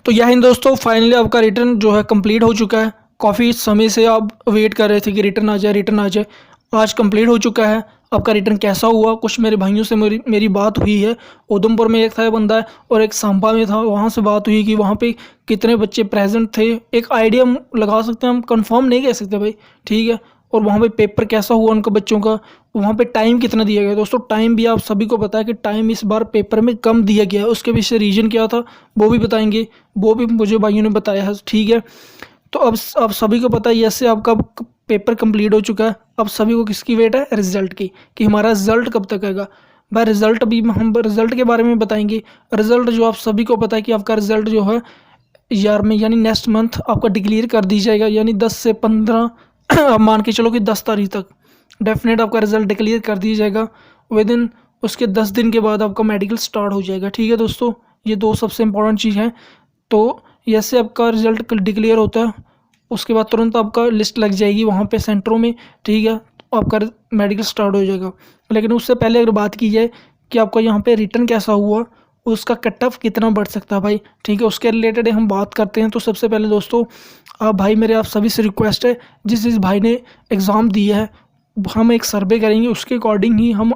तो यह इन दोस्तों फाइनली आपका रिटर्न जो है कंप्लीट हो चुका है। काफ़ी समय से आप वेट कर रहे थे कि रिटर्न आ जाए रिटर्न आ जाए। आज कंप्लीट हो चुका है। आपका रिटर्न कैसा हुआ, कुछ मेरे भाइयों से मेरी बात हुई है। उधमपुर में एक था बंदा और एक सांबा में था, वहाँ से बात हुई कि वहाँ पे कितने बच्चे प्रेजेंट थे। एक आइडिया हम लगा सकते हैं, हम कंफर्म नहीं कह सकते भाई, ठीक है। और वहाँ पे पेपर कैसा हुआ उनका बच्चों का, वहाँ पे टाइम कितना दिया गया। दोस्तों टाइम भी आप सभी को पता है कि टाइम इस बार पेपर में कम दिया गया है। उसके पीछे रीजन क्या था वो भी बताएंगे, वो भी मुझे भाइयों ने बताया है, ठीक है। तो अब आप सभी को पता है ऐसे आपका पेपर कंप्लीट हो चुका है। अब सभी को किसकी वेट है, रिजल्ट की, कि हमारा रिजल्ट कब तक आएगा। भाई रिजल्ट भी हम रिजल्ट के बारे में बताएंगे। रिजल्ट जो आप सभी को पता है कि आपका रिजल्ट जो है यार में यानी नेक्स्ट मंथ आपका डिक्लेयर कर दी जाएगा, यानी 10 से 15 आप मान के चलो कि 10 तारीख तक डेफिनेट आपका रिजल्ट डिक्लेयर कर दिया जाएगा। विद इन उसके 10 दिन के बाद आपका मेडिकल स्टार्ट हो जाएगा, ठीक है दोस्तों। ये दो सबसे इंपॉर्टेंट चीज़ हैं। तो जैसे आपका रिजल्ट डिक्लेयर होता है उसके बाद तुरंत आपका लिस्ट लग जाएगी वहाँ पे सेंटरों में, ठीक है। तो आपका मेडिकल स्टार्ट हो जाएगा। लेकिन उससे पहले अगर बात की जाए कि आपका यहाँ पे रिटर्न कैसा हुआ, उसका कट ऑफ कितना बढ़ सकता है भाई, ठीक है, उसके रिलेटेड हम बात करते हैं। तो सबसे पहले दोस्तों आप भाई मेरे आप सभी से रिक्वेस्ट है, जिस भाई ने एग्ज़ाम दिया है हम एक सर्वे करेंगे, उसके अकॉर्डिंग ही हम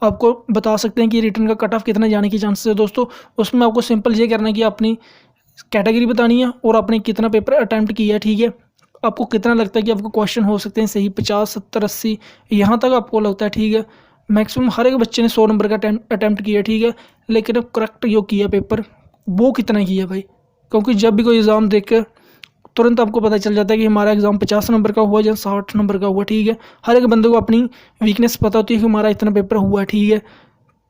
आपको बता सकते हैं कि रिटर्न का कट ऑफ कितना जाने की चांसेस है दोस्तों। उसमें आपको सिंपल ये करना है कि अपनी कैटेगरी बतानी है और आपने कितना पेपर अटैम्प्ट किया है, ठीक है। आपको कितना लगता है कि आपको क्वेश्चन हो सकते हैं सही, 50 70 80 यहाँ तक आपको लगता है, ठीक है। मैक्सिमम हर एक बच्चे ने 100 नंबर का अटैम्प्ट किया, ठीक है। लेकिन अब करेक्ट जो किया पेपर वो कितना किया भाई, क्योंकि जब भी कोई एग्ज़ाम देख कर तुरंत आपको पता चल जाता है कि हमारा एग्ज़ाम 50 नंबर का हुआ या 60 नंबर का हुआ, ठीक है। हर एक बंदे को अपनी वीकनेस पता होती है कि हमारा इतना पेपर हुआ, ठीक है।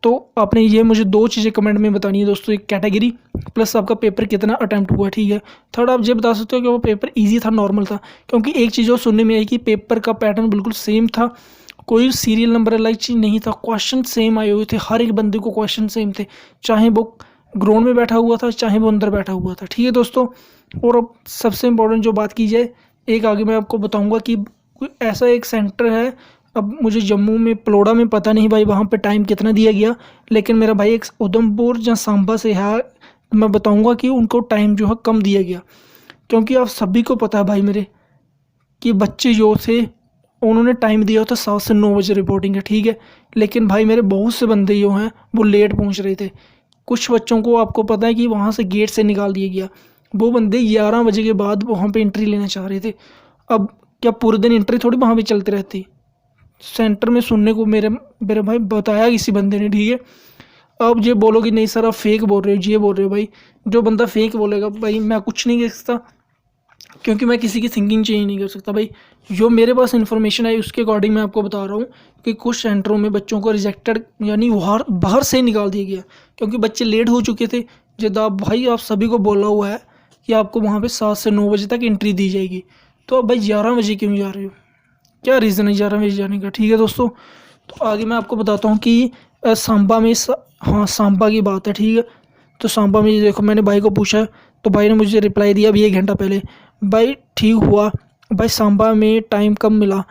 तो आपने ये मुझे दो चीज़ें कमेंट में बतानी है दोस्तों, एक कैटेगरी प्लस आपका पेपर कितना अटैम्प्ट हुआ, ठीक है। थर्ड आप ये बता सकते हो कि वो पेपर इजी था नॉर्मल था, क्योंकि एक चीज़ और सुनने में आई कि पेपर का पैटर्न बिल्कुल सेम था, कोई सीरियल नंबर अलग चीज़ नहीं था, क्वेश्चन सेम आए हुए थे, हर एक बंदे को क्वेश्चन सेम थे, चाहे वो ग्राउंड में बैठा हुआ था चाहे वो अंदर बैठा हुआ था, ठीक है दोस्तों। और अब सबसे इम्पोर्टेंट जो बात की जाए, एक आगे मैं आपको बताऊँगा कि कोई ऐसा एक सेंटर है, अब मुझे जम्मू में पलोड़ा में पता नहीं भाई वहाँ पे टाइम कितना दिया गया, लेकिन मेरा भाई एक उधमपुर या सांबा से है, मैं बताऊँगा कि उनको टाइम जो है कम दिया गया। क्योंकि आप सभी को पता है भाई मेरे कि बच्चे जो थे उन्होंने टाइम दिया था 7 से 9 बजे रिपोर्टिंग है, ठीक है। लेकिन भाई मेरे बहुत से बंदे जो हैं वो लेट पहुँच रहे थे। कुछ बच्चों को आपको पता है कि वहाँ से गेट से निकाल दिया गया, वो बंदे 11 बजे के बाद वहाँ पे एंट्री लेना चाह रहे थे। अब क्या पूरे दिन एंट्री थोड़ी वहाँ पे चलती रहती, सेंटर में सुनने को मेरे मेरे भाई बताया किसी बंदे ने, ठीक है। अब ये बोलो कि नहीं सर आप फेक बोल रहे हो, ये बोल रहे हो भाई, जो बंदा फेक बोलेगा भाई मैं कुछ नहीं कह सकता, क्योंकि मैं किसी की थिंकिंग चेंज नहीं कर सकता भाई। जो मेरे पास इन्फॉर्मेशन है उसके अकॉर्डिंग मैं आपको बता रहा हूँ कि कुछ सेंटरों में बच्चों को रिजेक्टेड यानी बाहर बाहर से निकाल दिया गया, क्योंकि बच्चे लेट हो चुके थे। जब भाई आप सभी को बोला हुआ है कि आपको वहाँ पे 7 से 9 बजे तक एंट्री दी जाएगी, तो अब भाई 11 बजे क्यों जा रहे हो, क्या रीज़न है 11 बजे जाने का, ठीक है दोस्तों। तो आगे मैं आपको बताता हूँ कि सांबा में हाँ सांबा की बात है, ठीक है। तो सांबा में ये देखो मैंने भाई को पूछा तो भाई ने मुझे रिप्लाई दिया अभी 1 घंटा पहले, भाई ठीक हुआ भाई सांबा में टाइम कम मिला,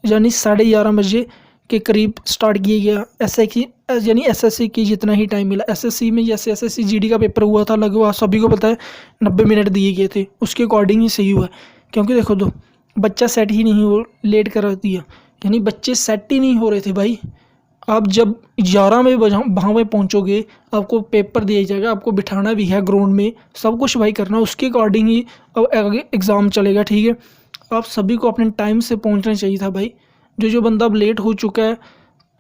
यानी 11:30 बजे के करीब स्टार्ट किया गया ऐसे कि यानी एसएससी की जितना ही टाइम मिला। एसएससी में जैसे एसएससी जीडी का पेपर हुआ था लगभग सभी को पता है 90 मिनट दिए गए थे, उसके अकॉर्डिंग ही सही हुआ। क्योंकि देखो दो बच्चा सेट ही नहीं हो, लेट करा दिया, यानी बच्चे सेट ही नहीं हो रहे थे भाई। आप जब 11 बजे वहाँ पे पहुँचोगे आपको पेपर दिया जाएगा, आपको बिठाना भी है ग्राउंड में, सब कुछ भाई करना, उसके अकॉर्डिंग ही अब आगे एग्ज़ाम चलेगा, ठीक है। आप सभी को अपने टाइम से पहुँचना चाहिए था भाई। जो बंदा अब लेट हो चुका है,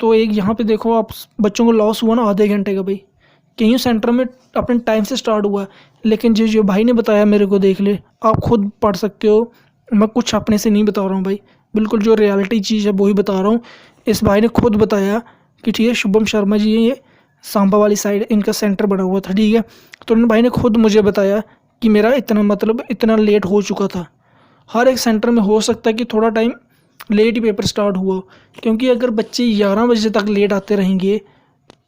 तो एक यहाँ पे देखो आप बच्चों को लॉस हुआ ना आधे घंटे का भाई, कहीं सेंटर में अपने टाइम से स्टार्ट हुआ है। लेकिन जो भाई ने बताया मेरे को देख ले, आप खुद पढ़ सकते हो, मैं कुछ अपने से नहीं बता रहा हूँ भाई, बिल्कुल जो रियलिटी चीज़ है वही बता रहा हूँ। इस भाई ने खुद बताया कि ठीक है शुभम शर्मा जी ये सांबा वाली साइड इनका सेंटर बना हुआ था, ठीक है। तो उन भाई ने खुद मुझे बताया कि मेरा इतना मतलब इतना लेट हो चुका था। हर एक सेंटर में हो सकता है कि थोड़ा टाइम लेट ही पेपर स्टार्ट हुआ, क्योंकि अगर बच्चे 11 बजे तक लेट आते रहेंगे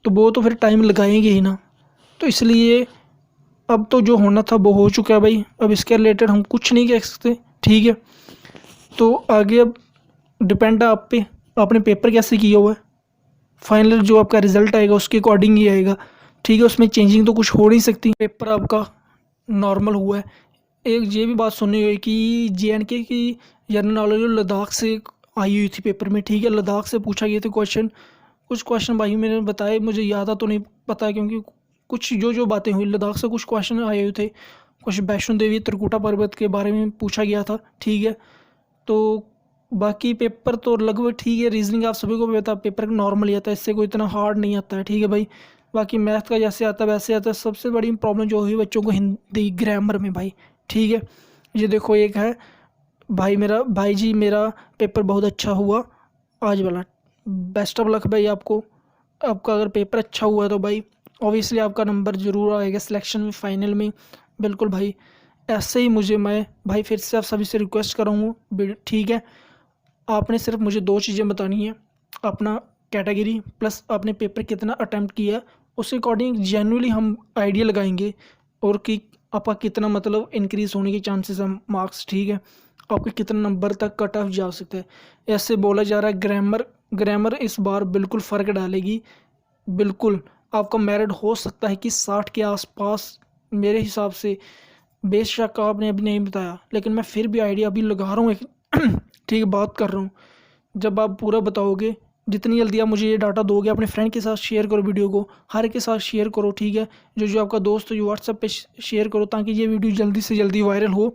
तो वो तो फिर टाइम लगाएंगे ही ना। तो इसलिए अब तो जो होना था वो हो चुका है भाई, अब इसके रिलेटेड हम कुछ नहीं कह सकते, ठीक है। तो आगे अब डिपेंड है आप पे, आपने पेपर कैसे किया हुआ है। फाइनल जो आपका रिज़ल्ट आएगा उसके अकॉर्डिंग ही आएगा, ठीक है। उसमें चेंजिंग तो कुछ हो नहीं सकती। पेपर आपका नॉर्मल हुआ है। एक ये भी बात सुनी हुई कि JNK की जनरल नॉलेज लद्दाख से आई हुई थी पेपर में, ठीक है। लद्दाख से पूछा गया था क्वेश्चन, कुछ क्वेश्चन भाई मैंने बताए, मुझे ज़्यादा तो नहीं पता क्योंकि कुछ जो बातें हुई लद्दाख से कुछ क्वेश्चन आए हुए थे। कुछ वैष्णो देवी त्रिकुटा पर्वत के बारे में पूछा गया था, ठीक है। तो बाकी पेपर तो लगभग ठीक है। रीजनिंग आप सभी को भी पता है पेपर नॉर्मल ही आता है, इससे कोई इतना हार्ड नहीं आता है, ठीक है भाई। बाकी मैथ का जैसे आता है वैसे आता है। सबसे बड़ी प्रॉब्लम जो हुई बच्चों को हिंदी ग्रामर में भाई, ठीक है। ये देखो एक है भाई जी मेरा पेपर बहुत अच्छा हुआ आज वाला। बेस्ट ऑफ लक भाई आपको। आपका अगर पेपर अच्छा हुआ है तो भाई ऑब्वियसली आपका नंबर ज़रूर आएगा सिलेक्शन में, फाइनल में। बिल्कुल भाई, ऐसे ही मैं भाई फिर से आप सभी से रिक्वेस्ट करूँगा, ठीक है। आपने सिर्फ मुझे 2 चीज़ें बतानी है, अपना कैटेगरी प्लस आपने पेपर कितना अटैम्प्ट किया, उस अकॉर्डिंग जेन्युइनली हम आइडिया लगाएंगे और कि आपका कितना मतलब इंक्रीज़ होने के चांसेस हैं मार्क्स, ठीक है। आपके कितना नंबर तक कट ऑफ जा सकता है। ऐसे बोला जा रहा है ग्रामर इस बार बिल्कुल फ़र्क डालेगी। बिल्कुल आपका मेरिट हो सकता है कि 60 के आसपास मेरे हिसाब से। बेशक आपने अभी नहीं बताया, लेकिन मैं फिर भी आइडिया अभी लगा रहा हूँ एक ठीक है, बात कर रहा हूँ। जब आप पूरा बताओगे, जितनी जल्दी आप मुझे ये डाटा दोगे, अपने फ्रेंड के साथ शेयर करो, वीडियो को हर एक के साथ शेयर करो, ठीक है। जो आपका दोस्त हो जो व्हाट्सएप पे शेयर करो, ताकि ये वीडियो जल्दी से जल्दी वायरल हो,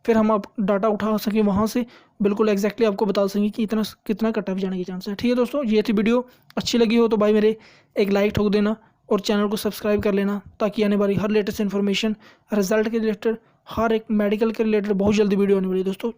फिर हम आप डाटा उठा सकें वहाँ से। बिल्कुल एग्जैक्टली आपको बता सकेंगे कि कितना कट ऑफ जाने के चांस है, ठीक है दोस्तों। ये थी वीडियो, अच्छी लगी हो तो भाई मेरे एक लाइक ठोक देना और चैनल को सब्सक्राइब कर लेना, ताकि आने वाली हर लेटेस्ट इन्फॉर्मेशन, रिजल्ट के रिलेटेड, हर एक मेडिकल के रिलेटेड बहुत जल्दी वीडियो आने वाली है दोस्तों।